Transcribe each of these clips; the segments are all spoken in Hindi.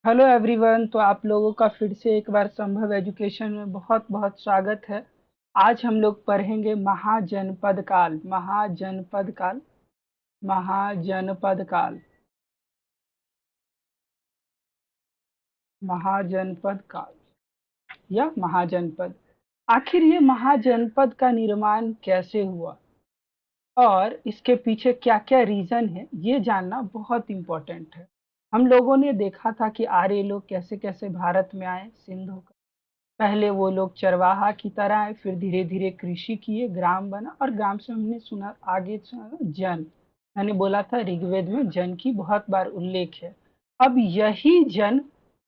Hello everyone. तो आप लोगों का फिर से एक बार संभव एजुकेशन में बहुत बहुत स्वागत है। आज हम लोग पढ़ेंगे महाजनपद काल। महाजनपद काल। महाजनपद काल। महाजनपद काल या महाजनपद। आखिर ये महाजनपद का निर्माण कैसे हुआ और इसके पीछे क्या क्या रीजन है, ये जानना बहुत इम्पोर्टेंट है। हम लोगों ने देखा था कि आर्य लोग कैसे कैसे भारत में आए सिंधु। पहले वो लोग चरवाहा की तरह आए, फिर धीरे धीरे कृषि किए, ग्राम बना और ग्राम से हमने सुना आगे सुना जन। मैंने बोला था ऋग्वेद में जन की बहुत बार उल्लेख है। अब यही जन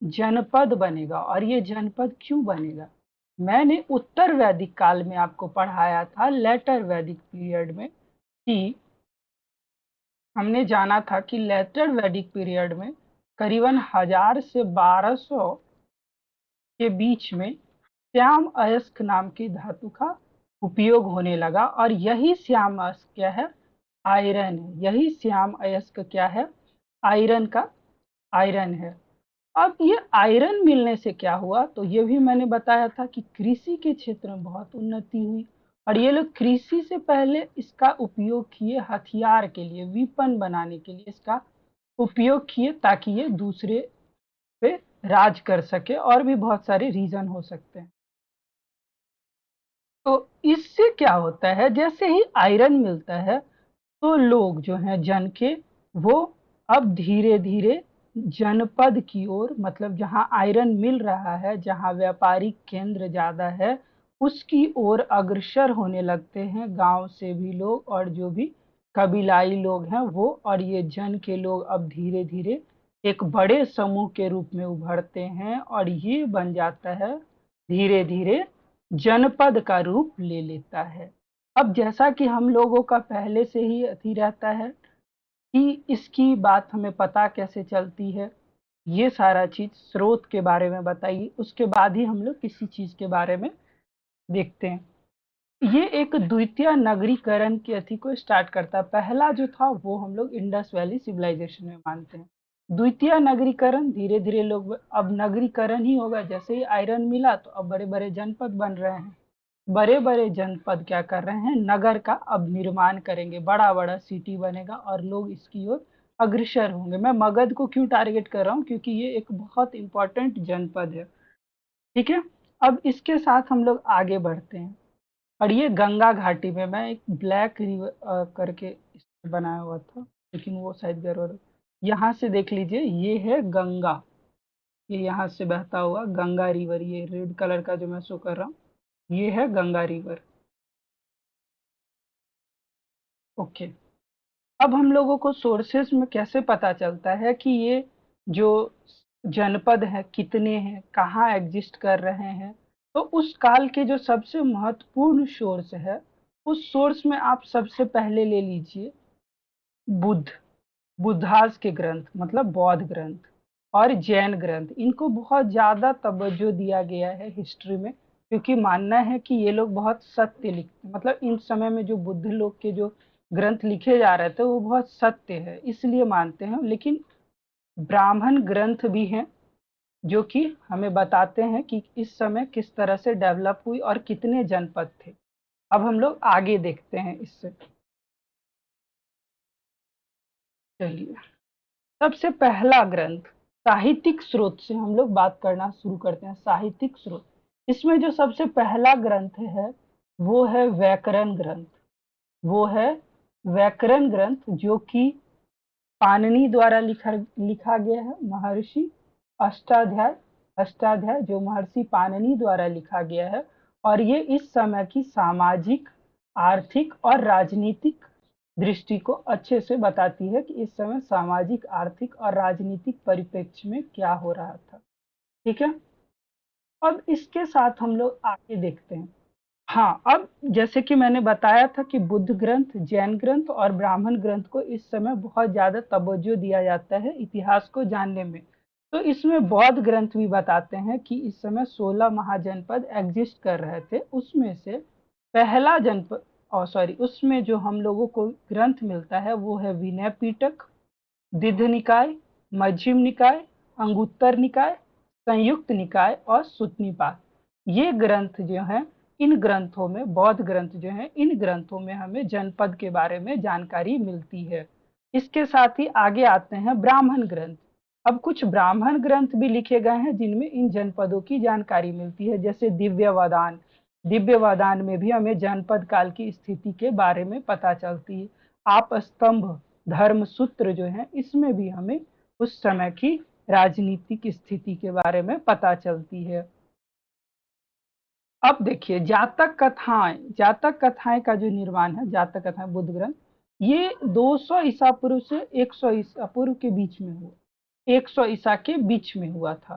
जनपद बनेगा। और ये जनपद क्यों बनेगा? मैंने उत्तर वैदिक काल में आपको पढ़ाया था, लेटर वैदिक पीरियड में, कि हमने जाना था कि लेटर वैदिक पीरियड में करीबन 1000 से 1200 के बीच में श्याम अयस्क नाम की धातु का उपयोग होने लगा। और यही श्याम अयस्क क्या है? आयरन है। यही श्याम अयस्क क्या है? आयरन का आयरन है। अब ये आयरन मिलने से क्या हुआ, तो ये भी मैंने बताया था कि कृषि के क्षेत्र में बहुत उन्नति हुई। और ये लोग कृषि से पहले इसका उपयोग किए हथियार के लिए, विपन बनाने के लिए इसका उपयोग किए, ताकि ये दूसरे पे राज कर सके। और भी बहुत सारे रीजन हो सकते हैं। तो इससे क्या होता है, जैसे ही आयरन मिलता है तो लोग जो हैं जन के, वो अब धीरे धीरे जनपद की ओर, मतलब जहां आयरन मिल रहा है, जहां व्यापारिक केंद्र ज्यादा है, उसकी ओर अग्रसर होने लगते हैं। गांव से भी लोग और जो भी कबीलाई लोग हैं वो, और ये जन के लोग अब धीरे धीरे एक बड़े समूह के रूप में उभरते हैं। और ये बन जाता है धीरे धीरे जनपद का रूप ले लेता है। अब जैसा कि हम लोगों का पहले से ही अथी रहता है कि इसकी बात हमें पता कैसे चलती है, ये सारा चीज स्रोत के बारे में बताइए, उसके बाद ही हम लोग किसी चीज के बारे में देखते हैं। ये एक द्वितीय नगरीकरण की अथी को स्टार्ट करता है। पहला जो था वो हम लोग इंडस वैली सिविलाइजेशन में मानते हैं। द्वितीय नगरीकरण, धीरे धीरे लोग, अब नगरीकरण ही होगा। जैसे ही आयरन मिला तो अब बड़े बड़े जनपद बन रहे हैं। बड़े बड़े जनपद क्या कर रहे हैं, नगर का अब निर्माण करेंगे, बड़ा बड़ा सिटी बनेगा और लोग इसकी ओर अग्रसर होंगे। मैं मगध को क्यों टारगेट कर रहा हूँ, क्योंकि ये एक बहुत इंपॉर्टेंट जनपद है। ठीक है। अब इसके साथ हम लोग आगे बढ़ते हैं। और ये गंगा घाटी में, मैं एक ब्लैक रिवर करके बनाया हुआ था, लेकिन वो शायद गड़बड़। यहाँ से देख लीजिए, ये है गंगा। ये यहाँ से बहता हुआ गंगा रिवर, ये रेड कलर का जो मैं शो कर रहा हूँ, ये है गंगा रिवर। ओके। अब हम लोगों को सोर्सेस में कैसे पता चलता है कि ये जो जनपद है कितने हैं, कहाँ एग्जिस्ट कर रहे हैं? तो उस काल के जो सबसे महत्वपूर्ण सोर्स है, उस सोर्स में आप सबसे पहले ले लीजिए बुद्ध। बुद्धास के ग्रंथ, मतलब बौद्ध ग्रंथ और जैन ग्रंथ, इनको बहुत ज्यादा तवज्जो दिया गया है हिस्ट्री में, क्योंकि मानना है कि ये लोग बहुत सत्य लिखते, मतलब इन समय में जो बुद्ध लोग के जो ग्रंथ लिखे जा रहे थे वो बहुत सत्य है, इसलिए मानते हैं। लेकिन ब्राह्मण ग्रंथ भी हैं जो कि हमें बताते हैं कि इस समय किस तरह से डेवलप हुई और कितने जनपद थे। अब हम लोग आगे देखते हैं इससे। चलिए, सबसे पहला ग्रंथ, साहित्यिक स्रोत से हम लोग बात करना शुरू करते हैं। साहित्यिक स्रोत, इसमें जो सबसे पहला ग्रंथ है वो है व्याकरण ग्रंथ। वो है व्याकरण ग्रंथ, जो कि पाणिनि द्वारा लिखा लिखा गया है। महर्षि अष्टाध्याय, अष्टाध्याय जो महर्षि पाणिनि द्वारा लिखा गया है। और ये इस समय की सामाजिक, आर्थिक और राजनीतिक दृष्टि को अच्छे से बताती है कि इस समय सामाजिक, आर्थिक और राजनीतिक परिप्रेक्ष्य में क्या हो रहा था। ठीक है। अब इसके साथ हम लोग आगे देखते हैं। हाँ, अब जैसे कि मैंने बताया था कि बुद्ध ग्रंथ, जैन ग्रंथ और ब्राह्मण ग्रंथ को इस समय बहुत ज्यादा तवज्जो दिया जाता है इतिहास को जानने में। तो इसमें बौद्ध ग्रंथ भी बताते हैं कि इस समय 16 महाजनपद एग्जिस्ट कर रहे थे। उसमें से पहला जनपद, और सॉरी, उसमें जो हम लोगों को ग्रंथ मिलता है वो है विनय पिटक, दिद्ध निकाय, मध्यम निकाय, अंगुत्तर निकाय, संयुक्त निकाय और सुत्त निपात। ये ग्रंथ जो हैं, इन ग्रंथों में, बौद्ध ग्रंथ जो हैं, इन ग्रंथों में हमें जनपद के बारे में जानकारी मिलती है। इसके साथ ही आगे आते हैं ब्राह्मण ग्रंथ। अब कुछ ब्राह्मण ग्रंथ भी लिखे गए हैं जिनमें इन जनपदों की जानकारी मिलती है, जैसे दिव्यवदान। दिव्यवदान में भी हमें जनपद काल की स्थिति के बारे में पता चलती है। आपस्तंभ, धर्मसूत्र जो है, इसमें भी हमें उस समय की राजनीतिक स्थिति के बारे में पता चलती है। अब देखिए जातक कथाएं, जातक कथाएं का जो निर्माण है, जातक कथाएं बुद्ध ग्रंथ, ये 200 ईसा पूर्व से 100 ईसा पूर्व के बीच में हुआ, 100 ईसा के बीच में हुआ था।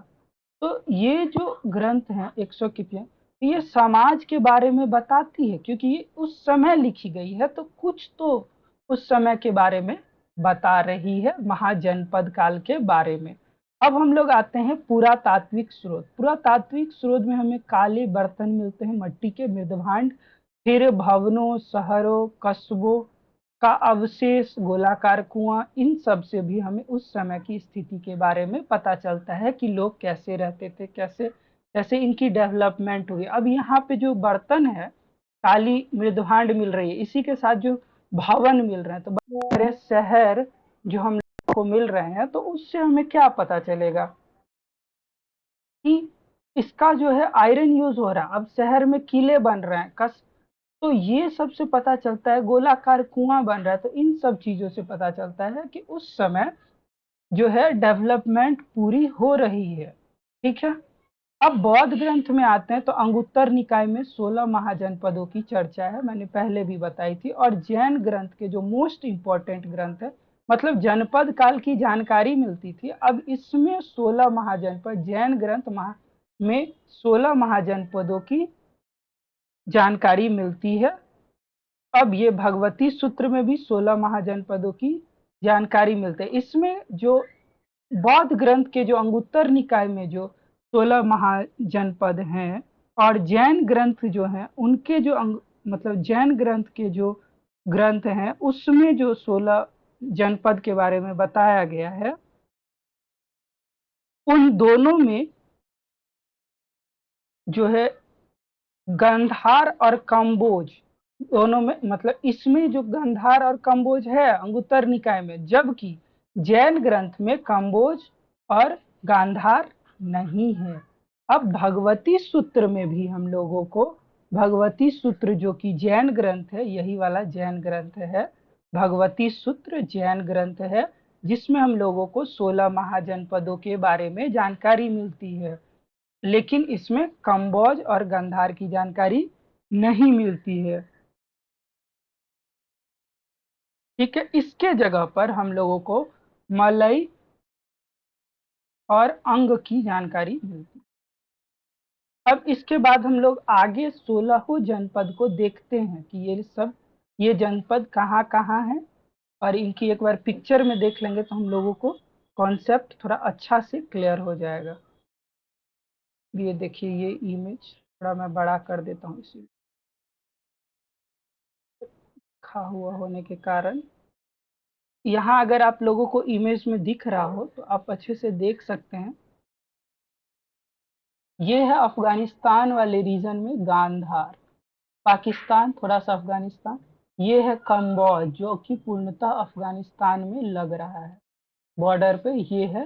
तो ये जो ग्रंथ हैं 100 की, ये समाज के बारे में बताती है, क्योंकि ये उस समय लिखी गई है, तो कुछ तो उस समय के बारे में बता रही है, महाजनपद काल के बारे में। अब हम लोग आते हैं पुरातात्विक स्रोत। पुरातात्विक स्रोत में हमें काले बर्तन मिलते हैं, मिट्टी के मृदभांड, फिर भवनों, शहरों, कस्बों का अवशेष, गोलाकार कुआं, इन सब से भी हमें उस समय की स्थिति के बारे में पता चलता है कि लोग कैसे रहते थे, कैसे कैसे इनकी डेवलपमेंट हुई। अब यहाँ पे जो बर्तन है, काली मृदभांड मिल रही है, इसी के साथ जो भवन मिल रहे हैं, तो बड़े शहर जो हम लोग को मिल रहे हैं, तो उससे हमें क्या पता चलेगा कि इसका जो है आयरन यूज हो रहा है। अब शहर में किले बन रहे हैं, तो ये सबसे पता चलता है, गोलाकार कुआं बन रहा है, तो इन सब चीजों से पता चलता है कि उस समय जो है डेवलपमेंट पूरी हो रही है। ठीक है। अब बौद्ध ग्रंथ में आते हैं, तो अंगुत्तर निकाय में 16 महाजनपदों की चर्चा है, मैंने पहले भी बताई थी। और जैन ग्रंथ के जो मोस्ट इंपॉर्टेंट ग्रंथ है, मतलब जनपद काल की जानकारी मिलती थी, अब इसमें 16 महाजनपद, जैन ग्रंथ में 16 महाजनपदों की जानकारी मिलती है। अब ये भगवती सूत्र में भी 16 महाजनपदों की जानकारी मिलती है। इसमें जो बौद्ध ग्रंथ के जो अंगुत्तर निकाय में जो 16 महाजनपद हैं, और जैन ग्रंथ जो हैं उनके जो मतलब जैन ग्रंथ के जो ग्रंथ हैं, उसमें जो 16 जनपद के बारे में बताया गया है, उन दोनों में जो है गंधार और कम्बोज, दोनों में, मतलब इसमें जो गंधार और कम्बोज है अंगुत्तर निकाय में, जबकि जैन ग्रंथ में कम्बोज और गांधार नहीं है। अब भगवती सूत्र में भी हम लोगों को, भगवती सूत्र जो कि जैन ग्रंथ है, यही वाला जैन ग्रंथ है, भगवती सूत्र जैन ग्रंथ है, जिसमें हम लोगों को 16 महाजनपदों के बारे में जानकारी मिलती है, लेकिन इसमें कम्बोज और गंधार की जानकारी नहीं मिलती है। ठीक है। इसके जगह पर हम लोगों को मलई और अंग की जानकारी मिलती है। अब इसके बाद हम लोग आगे 16 जनपद को देखते हैं कि ये जनपद कहाँ कहाँ हैं, और इनकी एक बार पिक्चर में देख लेंगे तो हम लोगों को कॉन्सेप्ट थोड़ा अच्छा से क्लियर हो जाएगा। ये देखिए, ये इमेज थोड़ा मैं बड़ा कर देता हूँ, इसी लिखा हुआ होने के कारण। यहाँ अगर आप लोगों को इमेज में दिख रहा हो तो आप अच्छे से देख सकते हैं। ये है अफगानिस्तान वाले रीजन में गांधार, पाकिस्तान थोड़ा सा अफगानिस्तान। ये है कम्बोज जो कि पूर्णतः अफगानिस्तान में लग रहा है बॉर्डर पे, ये है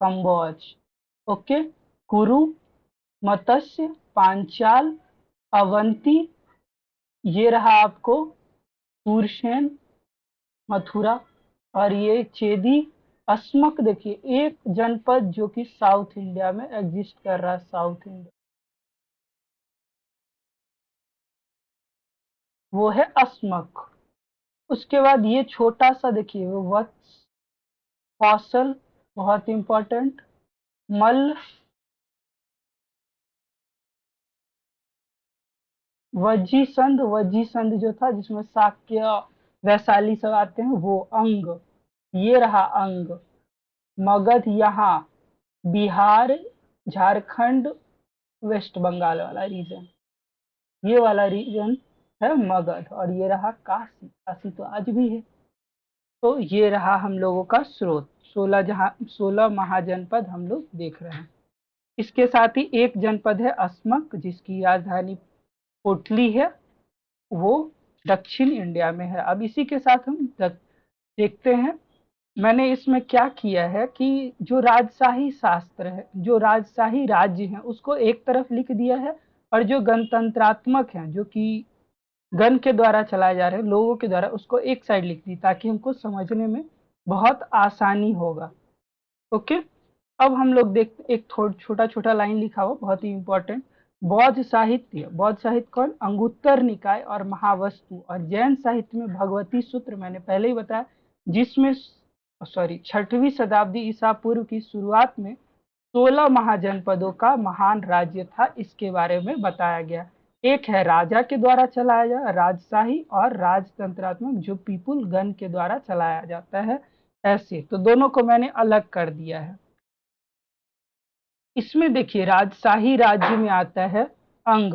कम्बोज। ओके। कुरु, मत्स्य, पांचाल, अवंती, ये रहा आपको सूरसेन, मथुरा, और ये चेदी, अस्मक। देखिए एक जनपद जो कि साउथ इंडिया में एग्जिस्ट कर रहा है, साउथ इंडिया, वो है अस्मक। उसके बाद ये छोटा सा देखिए, वत्स, कौशल, बहुत इंपॉर्टेंट, मल्ल, वज्जीसंध, वज्जीसंध जो था जिसमें शाक्य, वैशाली सब आते हैं, वो अंग, ये रहा अंग। मगध यहाँ बिहार, झारखंड, वेस्ट बंगाल वाला रीजन, ये वाला रीजन है मगध। और ये रहा काशी, काशी तो आज भी है। तो ये रहा हम लोगों का स्रोत। 16 महाजनपद हम लोग देख रहे हैं। इसके साथ ही एक जनपद है अस्मक, जिसकी राजधानी कोटली है, वो दक्षिण इंडिया में है। अब इसी के साथ हम देखते हैं, मैंने इसमें क्या किया है कि जो राजशाही शास्त्र है, जो राजशाही राज्य है, उसको एक तरफ लिख दिया है, और जो गणतंत्रात्मक है, जो कि गण के द्वारा चलाए जा रहे हैं, लोगों के द्वारा, उसको एक साइड लिख दी, ताकि हमको समझने में बहुत आसानी होगा। ओके, अब हम लोग देखते, एक छोटा छोटा लाइन लिखा हुआ, बहुत ही इंपॉर्टेंट। बौद्ध साहित्य कौन? अंगुत्तर निकाय और महावस्तु। और जैन साहित्य में भगवती सूत्र, मैंने पहले ही बताया, जिसमें 6वीं शताब्दी ईसा पूर्व की शुरुआत में 16 महाजनपदों का महान राज्य था, इसके बारे में बताया गया। एक है राजा के द्वारा चलाया जा राजशाही, और राजतंत्रात्मक, जो पीपुल गण के द्वारा चलाया जाता है। ऐसे तो दोनों को मैंने अलग कर दिया है। इसमें देखिए, राजशाही राज्य में आता है अंग,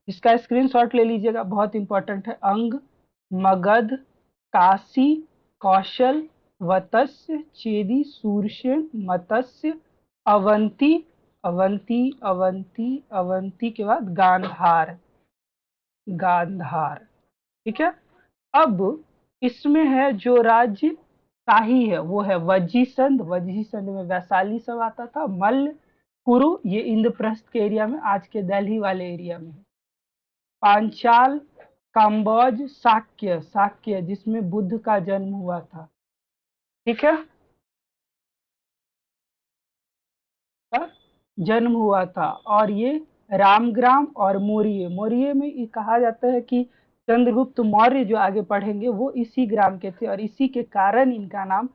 इसका स्क्रीनशॉट ले लीजिएगा, बहुत इंपॉर्टेंट है। अंग, मगध, काशी, कौशल, वत्स्य, चेदी, शूरसेन, मत्स्य, अवंती, अवंती के बाद गांधार। ठीक है। अब इसमें है जो राज्य शाही है, वो है वज्जीसंध में वैशाली सब आता था। मल्ल, कुरु, ये इंद्रप्रस्थ के एरिया में, आज के दिल्ली वाले एरिया में। पांचाल, काम्बोज, शाक्य जिसमें बुद्ध का जन्म हुआ था। ठीक है, जन्म हुआ था। और ये रामग्राम और मौर्य में ये कहा जाता है कि चंद्रगुप्त मौर्य, जो आगे पढ़ेंगे, वो इसी ग्राम के थे, और इसी के कारण इनका नाम,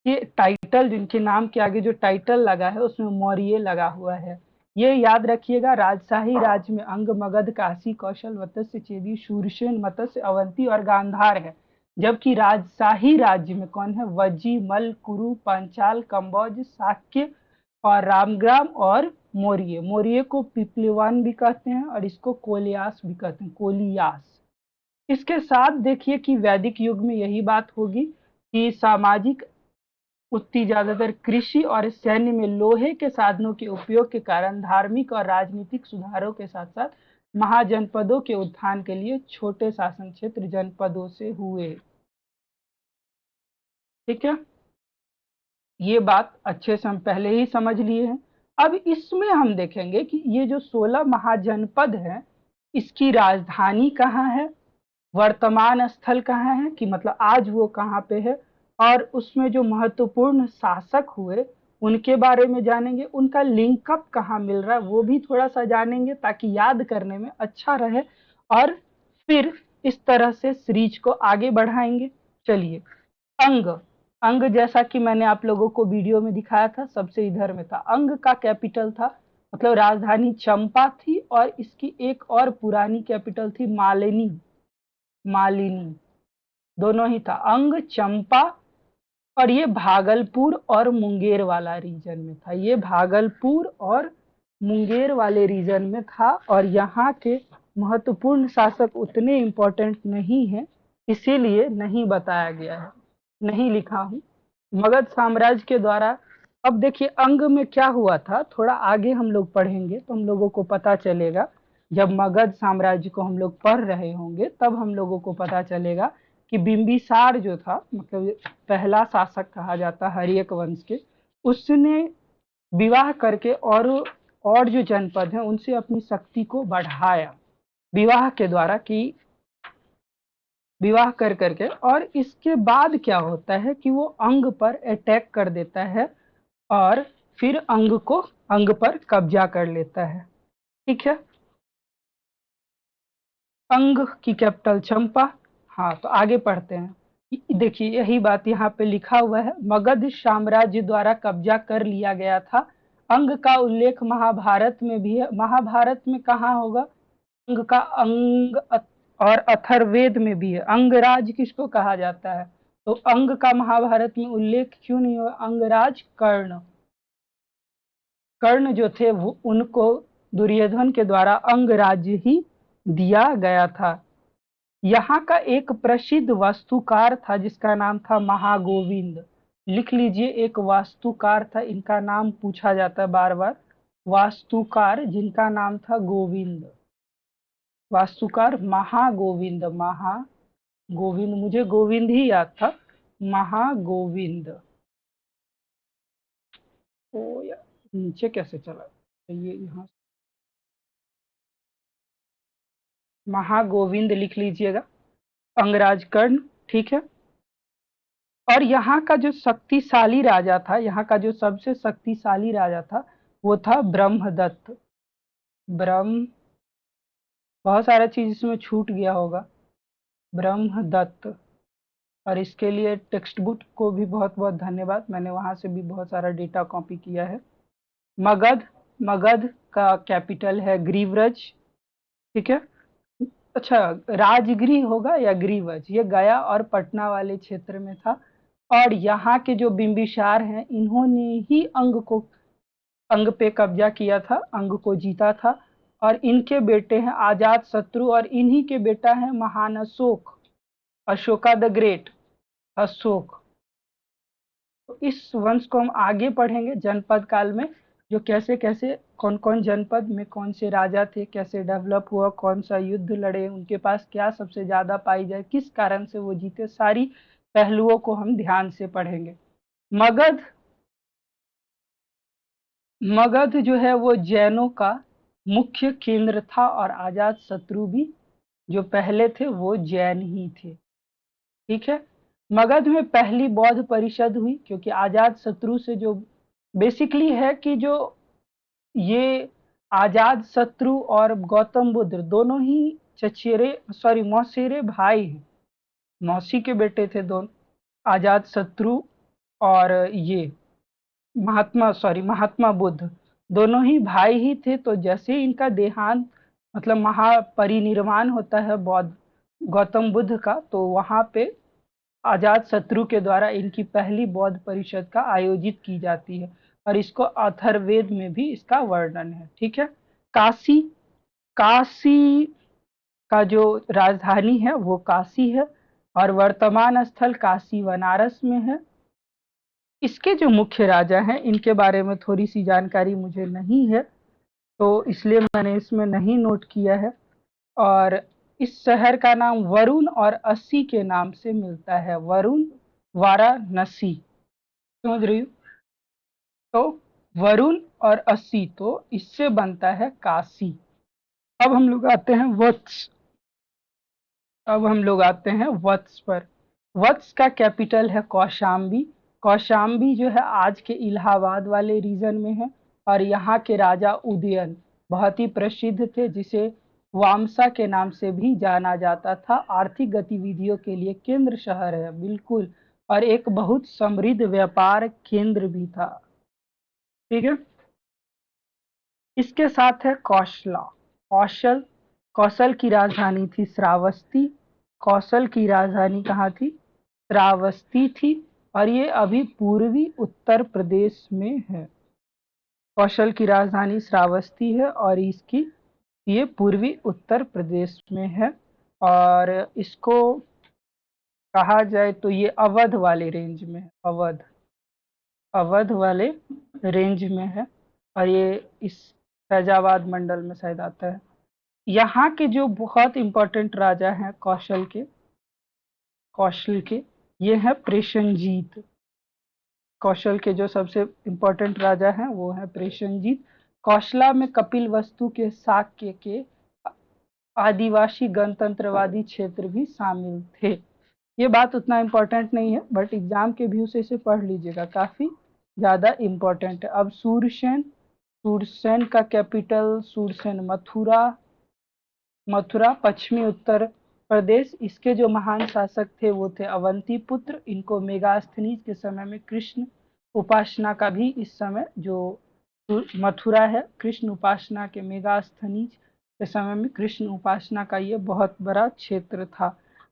ये टाइटल, जिनके नाम के आगे जो टाइटल लगा है उसमें मौर्य लगा हुआ है। ये याद रखिएगा, राजशाही राज्य में अंग, मगध, काशी, कौशल, वत्स्य, चेदी, शूरसेन, मत्स्य, अवंती और गांधार है। जबकि राजशाही राज्य में कौन है? वज्जी, मल्ल, कुरु, पांचाल, कंबोज, शाक्य और रामग्राम और मौर्य को पिपलिवान भी कहते हैं, और इसको कोलियास भी कहते हैं, कोलियास। इसके साथ देखिए कि वैदिक युग में यही बात होगी कि सामाजिक उत्ती ज्यादातर कृषि और सैन्य में लोहे के साधनों के उपयोग के कारण धार्मिक और राजनीतिक सुधारों के साथ साथ महाजनपदों के उत्थान के लिए छोटे शासन क्षेत्र जनपदों से हुए। ठीक है, ये बात अच्छे से हम पहले ही समझ लिए हैं। अब इसमें हम देखेंगे कि ये जो 16 महाजनपद हैं, इसकी राजधानी कहाँ है, वर्तमान स्थल कहाँ है, कि मतलब आज वो कहाँ पे है, और उसमें जो महत्वपूर्ण शासक हुए उनके बारे में जानेंगे। उनका लिंकअप कहाँ मिल रहा है वो भी थोड़ा सा जानेंगे, ताकि याद करने में अच्छा रहे, और फिर इस तरह से सीरीज को आगे बढ़ाएंगे। चलिए, अंग, जैसा कि मैंने आप लोगों को वीडियो में दिखाया था, सबसे इधर में था। अंग का कैपिटल था, मतलब राजधानी चंपा थी, और इसकी एक और पुरानी कैपिटल थी मालिनी, दोनों ही था। अंग, चंपा, और ये भागलपुर और मुंगेर वाला रीजन में था। ये भागलपुर और मुंगेर वाले रीजन में था, और यहाँ के महत्वपूर्ण शासक उतने इम्पोर्टेंट नहीं है, इसीलिए नहीं बताया गया है, नहीं लिखा हूँ। मगध साम्राज्य के द्वारा, अब देखिए अंग में क्या हुआ था, थोड़ा आगे हम लोग पढ़ेंगे तो हम लोगों को पता चलेगा। जब मगध साम्राज्य को हम लोग पढ़ रहे होंगे, तब हम लोगों को पता चलेगा कि बिंबिसार जो था, मतलब पहला शासक कहा जाता हर्यक वंश के, उसने विवाह करके और जो जनपद हैं उनसे अपनी शक्ति को बढ़ाया विवाह के द्वारा, कि विवाह कर करके। और इसके बाद क्या होता है कि वो अंग पर अटैक कर देता है, और फिर अंग पर कब्जा कर लेता है। ठीक है, अंग की कैपिटल चंपा। हाँ, तो आगे पढ़ते हैं। देखिए, यही बात यहाँ पे लिखा हुआ है, मगध साम्राज्य द्वारा कब्जा कर लिया गया था। अंग का उल्लेख महाभारत में भी है। महाभारत में कहाँ होगा? अंग का और अथर्ववेद में भी है। अंगराज किसको कहा जाता है? तो अंग का महाभारत में उल्लेख क्यों नहीं हुआ? अंगराज कर्ण जो थे, वो उनको दुर्योधन के द्वारा अंगराज्य ही दिया गया था। यहाँ का एक प्रसिद्ध वास्तुकार था जिसका नाम था महागोविंद। लिख लीजिए, एक वास्तुकार था, इनका नाम पूछा जाता है बार बार। वास्तुकार जिनका नाम था गोविंद, वास्तुकार महागोविंद, महागोविंद, मुझे गोविंद ही याद था, महागोविंद। ओ यार, नीचे कैसे चला, तो ये यहाँ महागोविंद लिख लीजिएगा, अंगराज कर्ण, ठीक है। और यहाँ का जो शक्तिशाली राजा था, यहाँ का जो सबसे शक्तिशाली राजा था, वो था ब्रह्मदत्त। ब्रह्म, बहुत सारा चीज इसमें छूट गया होगा, ब्रह्मदत्त। और इसके लिए टेक्स्ट बुक को भी बहुत बहुत धन्यवाद, मैंने वहां से भी बहुत सारा डेटा कॉपी किया है। मगध, मगध का कैपिटल है ग्रीवरज, ठीक है। अच्छा, राजगृह होगा या ग्रीवज, ये गया और पटना वाले क्षेत्र में था। और यहाँ के जो बिंबिसार हैं, इन्होंने ही अंग पे कब्जा किया था, अंग को जीता था। और इनके बेटे हैं अजात शत्रु, और इन्हीं के बेटा है महान अशोक, अशोका द ग्रेट, अशोक। तो इस वंश को हम आगे पढ़ेंगे जनपद काल में, जो कैसे कैसे कौन कौन जनपद में कौन से राजा थे, कैसे डेवलप हुआ, कौन सा युद्ध लड़े, उनके पास क्या सबसे ज्यादा पाई जाए, किस कारण से वो जीते, सारी पहलुओं को हम ध्यान से पढ़ेंगे। मगध, मगध जो है वो जैनों का मुख्य केंद्र था, और अजात शत्रु भी जो पहले थे वो जैन ही थे, ठीक है। मगध में पहली बौद्ध परिषद हुई, क्योंकि अजात शत्रु से जो बेसिकली है कि जो ये आजाद शत्रु और गौतम बुद्ध दोनों ही चचेरे, सॉरी मौसेरे भाई हैं, मौसी के बेटे थे दोनों, आजाद शत्रु और ये महात्मा बुद्ध, दोनों ही भाई ही थे। तो जैसे ही इनका देहांत, मतलब महापरिनिर्वाण होता है बौद्ध गौतम बुद्ध का, तो वहां पे अजात शत्रु के द्वारा इनकी पहली बौद्ध परिषद का आयोजित की जाती है, और इसको अथर्ववेद में भी इसका वर्णन है, ठीक है। काशी, काशी का जो राजधानी है वो काशी है, और वर्तमान स्थल काशी बनारस में है। इसके जो मुख्य राजा हैं, इनके बारे में थोड़ी सी जानकारी मुझे नहीं है, तो इसलिए मैंने इसमें नहीं नोट किया है। और इस शहर का नाम वरुण और अस्सी के नाम से मिलता है, वरुण, वाराणसी, समझ रही हो। तो वरुण और अस्सी, तो इससे बनता है काशी। अब हम लोग आते हैं वत्स, अब हम लोग आते हैं वत्स पर। वत्स का कैपिटल है कौशाम्बी, कौशाम्बी जो है आज के इलाहाबाद वाले रीजन में है। और यहाँ के राजा उदयन बहुत ही प्रसिद्ध थे, जिसे वामसा के नाम से भी जाना जाता था। आर्थिक गतिविधियों के लिए केंद्र शहर है, बिल्कुल, और एक बहुत समृद्ध व्यापार केंद्र भी था, ठीक है। इसके साथ है कौशला, कौशल, कौशल की राजधानी थी श्रावस्ती, कौशल की राजधानी कहाँ थी, श्रावस्ती थी। और ये अभी पूर्वी उत्तर प्रदेश में है, कौशल की राजधानी श्रावस्ती है, और इसकी ये पूर्वी उत्तर प्रदेश में है। और इसको कहा जाए तो ये अवध वाले रेंज में है, अवध, अवध वाले रेंज में है, और ये इस फैजाबाद मंडल में शायद आता है। यहाँ के जो बहुत इंपॉर्टेंट राजा हैं कौशल के, ये हैं प्रेषणजीत। कौशल के जो सबसे इंपॉर्टेंट राजा हैं वो हैं प्रेषणजीत। कौशला में कपिल वस्तु के शाक्य के आदिवासी गणतंत्रवादी क्षेत्र भी शामिल थे। ये बात उतना इम्पोर्टेंट नहीं है, बट एग्जाम के व्यू से इसे पढ़ लीजिएगा, काफी ज्यादा इम्पोर्टेंट है। अब सूरसेन, सूरसेन का कैपिटल सूरसेन मथुरा, मथुरा पश्चिमी उत्तर प्रदेश। इसके जो महान शासक थे वो थे अवंती पुत्र। इनको मेगास्थनीज के समय में कृष्ण उपासना का भी, इस समय जो मथुरा है, कृष्ण उपासना के, मेगास्थनीज के समय में कृष्ण उपासना का ये बहुत बड़ा क्षेत्र था।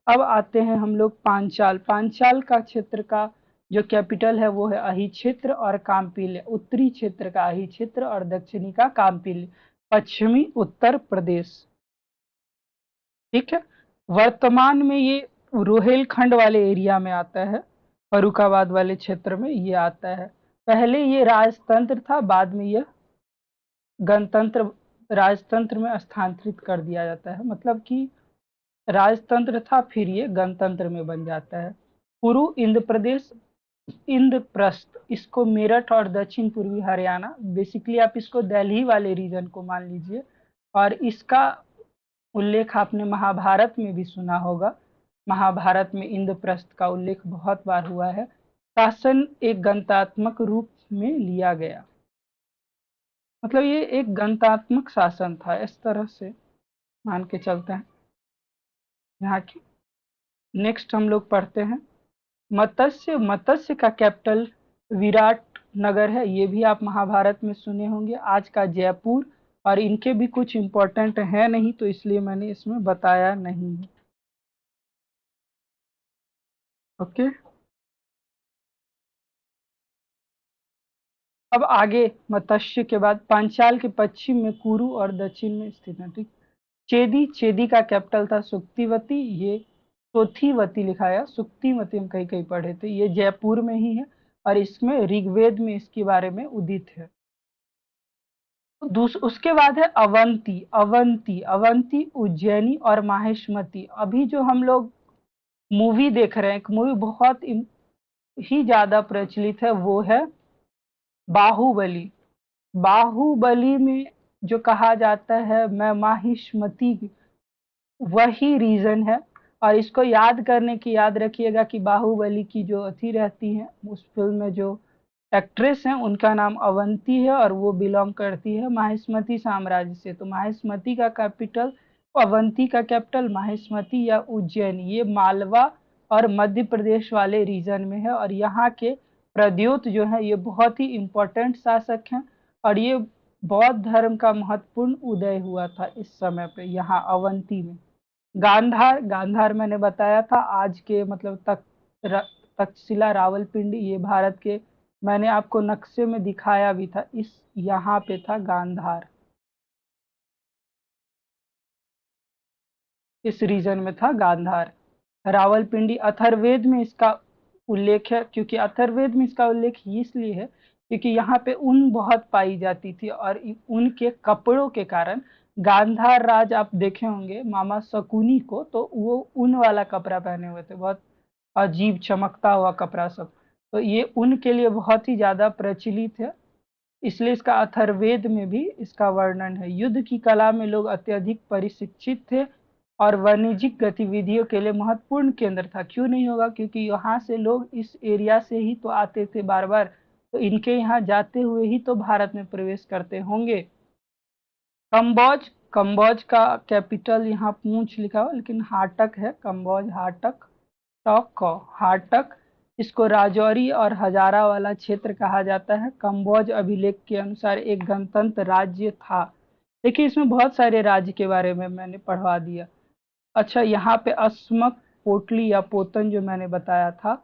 अब आते हैं हम लोग पांचाल, पांचाल का क्षेत्र का जो कैपिटल है वो है अही क्षेत्र और काम्पिल्य, उत्तरी क्षेत्र का अही क्षेत्र और दक्षिणी का काम्पिल्य, पश्चिमी उत्तर प्रदेश, ठीक है। वर्तमान में ये रोहेलखंड वाले एरिया में आता है, फर्रुखाबाद वाले क्षेत्र में ये आता है। पहले ये राजतंत्र था, बाद में ये गणतंत्र राजतंत्र में स्थानांतरित कर दिया जाता है, मतलब कि राजतंत्र था फिर ये गणतंत्र में बन जाता है। पूर्व इंद्र प्रदेश, इंद्रप्रस्थ, इसको मेरठ और दक्षिण पूर्वी हरियाणा, बेसिकली आप इसको दिल्ली वाले रीजन को मान लीजिए। और इसका उल्लेख आपने महाभारत में भी सुना होगा। महाभारत में इंद्रप्रस्थ का उल्लेख बहुत बार हुआ है। शासन एक गणतात्मक रूप में लिया गया, मतलब ये एक गणतात्मक शासन था, इस तरह से मान के चलते हैं यहाँ की। नेक्स्ट हम लोग पढ़ते हैं मत्स्य। मत्स्य का कैपिटल विराट नगर है, ये भी आप महाभारत में सुने होंगे, आज का जयपुर। और इनके भी कुछ इंपॉर्टेंट है नहीं, तो इसलिए मैंने इसमें बताया नहीं है। ओके, अब आगे मत्स्य के बाद पांचाल के पश्चिम में कुरु और दक्षिण में स्थित है। ठीक, चेदी, चेदी का कैपिटल था सुक्तिवती, ये सोथीवती लिखा है, सुक्तिवती हम कहीं कहीं पढ़े थे, ये जयपुर में ही है। और इसमें ऋग्वेद में इसके बारे में उदित है। उसके बाद है अवंती। अवंती, अवंती उज्जैनी और माहिष्मती। अभी जो हम लोग मूवी देख रहे हैं, एक मूवी बहुत ही ज्यादा प्रचलित है, वो है बाहुबली। बाहुबली में जो कहा जाता है मैं माहिष्मती, वही रीजन है। और इसको याद करने की, याद रखिएगा कि बाहुबली की जो अथी रहती है उस फिल्म में, जो एक्ट्रेस हैं उनका नाम अवंती है और वो बिलोंग करती है माहिष्मती साम्राज्य से। तो माहिष्मती का कैपिटल, अवंती का कैपिटल माहिष्मती या उज्जैन, ये मालवा और मध्य प्रदेश वाले रीजन में है। और यहाँ के प्रद्योत जो है ये बहुत ही इम्पोर्टेंट शासक हैं। और ये बौद्ध धर्म का महत्वपूर्ण उदय हुआ था इस समय पे यहाँ अवंती में। गांधार, गांधार मैंने बताया था आज के मतलब तक्षशिला रावलपिंडी, ये भारत के, मैंने आपको नक्शे में दिखाया भी था, इस यहाँ पे था गांधार, इस रीजन में था गांधार। रावलपिंडी अथर्ववेद में इसका उल्लेख है, क्योंकि अथर्ववेद में इसका उल्लेख इसलिए है क्योंकि यहाँ पे ऊन बहुत पाई जाती थी और ऊन के कपड़ों के कारण गांधार राज, आप देखे होंगे मामा शकुनी को, तो वो ऊन वाला कपड़ा पहने हुए थे, बहुत अजीब चमकता हुआ कपड़ा सब। तो ये ऊन के लिए बहुत ही ज्यादा प्रचलित है, इसलिए इसका अथर्ववेद में भी इसका वर्णन है। युद्ध की कला में लोग अत्यधिक परिशिक्षित थे और वाणिज्यिक गतिविधियों के लिए महत्वपूर्ण केंद्र था। क्यों नहीं होगा, क्योंकि यहाँ से लोग इस एरिया से ही तो आते थे बार बार, तो इनके यहाँ जाते हुए ही तो भारत में प्रवेश करते होंगे। कंबोज, कंबोज का कैपिटल यहाँ पूंछ लिखा हुआ, लेकिन हाटक है, कंबोज हाटक, टॉक हाटक। इसको राजौरी और हजारा वाला क्षेत्र कहा जाता है। कंबोज अभिलेख के अनुसार एक गणतंत्र राज्य था। देखिए इसमें बहुत सारे राज्य के बारे में मैंने पढ़वा दिया। अच्छा, यहाँ पे अस्मक, पोटली या पोतन जो मैंने बताया था,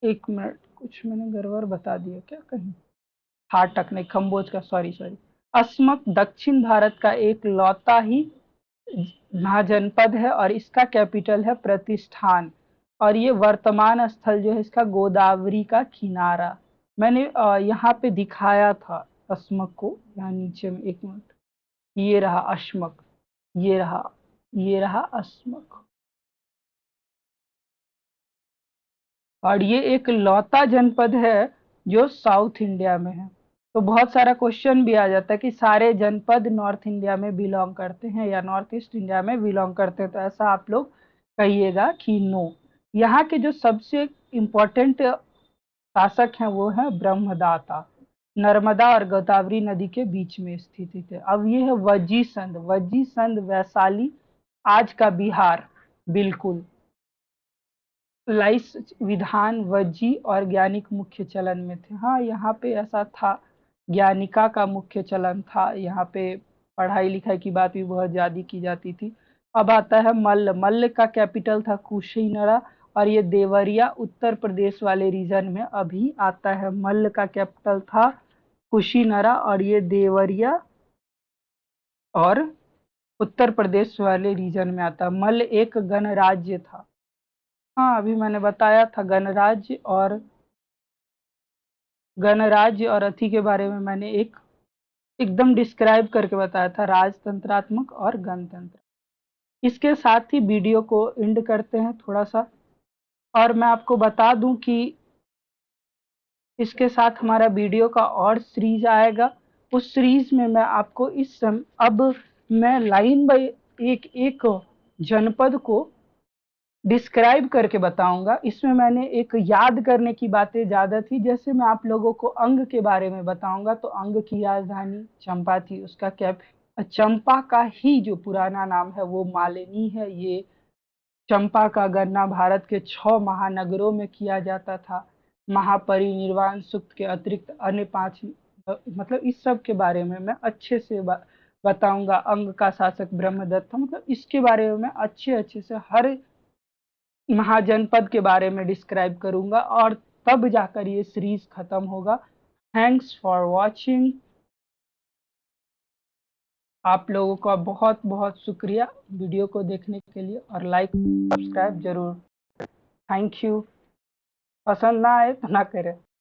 एक मिनट, कुछ मैंने गड़बड़ बता दिया क्या कहीं, हाटक नहीं, कंबोज का, सॉरी सॉरी। अस्मक दक्षिण भारत का एक लौता ही महाजनपद है और इसका कैपिटल है प्रतिष्ठान। और ये वर्तमान स्थल जो है इसका गोदावरी का किनारा। मैंने यहाँ पे दिखाया था अस्मक को, यहाँ नीचे में, एक मिनट, ये रहा अस्मक, ये रहा, ये रहा अस्मक। और ये एक लौता जनपद है जो साउथ इंडिया में है। तो बहुत सारा क्वेश्चन भी आ जाता है कि सारे जनपद नॉर्थ इंडिया में बिलोंग करते हैं या नॉर्थ ईस्ट इंडिया में बिलोंग करते हैं, तो ऐसा आप लोग कहिएगा कि नो। यहाँ के जो सबसे इम्पोर्टेंट शासक हैं वो है ब्रह्मदाता, नर्मदा और गोदावरी नदी के बीच में स्थित है। अब ये है वजीसंद। वजीसंद वैशाली, आज का बिहार, बिल्कुल। लाइस विधान वज्जी और ज्ञानिक मुख्य चलन में थे। हाँ, यहाँ पे ऐसा था, ज्ञानिका का मुख्य चलन था, यहाँ पे पढ़ाई लिखाई की बात भी बहुत ज्यादा की जाती थी। अब आता है मल्ल। मल्ल का कैपिटल था कुशीनरा और ये देवरिया उत्तर प्रदेश वाले रीजन में अभी आता है। मल्ल का कैपिटल था कुशीनरा और ये देवरिया और उत्तर प्रदेश वाले रीजन में आता है। मल्ल एक गणराज्य था। हाँ, अभी मैंने बताया था गणराज्य और अथी के बारे में मैंने एकदम डिस्क्राइब करके बताया था, राजतंत्रात्मक और गणतंत्र। इसके साथ ही वीडियो को एंड करते हैं थोड़ा सा, और मैं आपको बता दूं कि इसके साथ हमारा वीडियो का और सीरीज आएगा। उस सीरीज में मैं आपको अब मैं लाइन बाय एक एक जनपद को डिस्क्राइब करके बताऊंगा। इसमें मैंने एक याद करने की बातें ज़्यादा थी, जैसे मैं आप लोगों को अंग के बारे में बताऊंगा, तो अंग की राजधानी चंपा थी, उसका क्या, चंपा का ही जो पुराना नाम है वो मालिनी है। ये चंपा का गणना भारत के 6 महानगरों में किया जाता था। महापरिनिर्वाण सूक्त के अतिरिक्त अन्य 5 मतलब इस सब के बारे में मैं अच्छे से बताऊंगा। अंग का शासक ब्रह्मदत्त था, मतलब इसके बारे में मैं अच्छे से हर महाजनपद के बारे में डिस्क्राइब करूंगा, और तब जाकर ये सीरीज खत्म होगा। Thanks for watching. आप लोगों का बहुत बहुत शुक्रिया वीडियो को देखने के लिए, और लाइक सब्सक्राइब जरूर। Thank you. पसंद ना आए तो ना करें।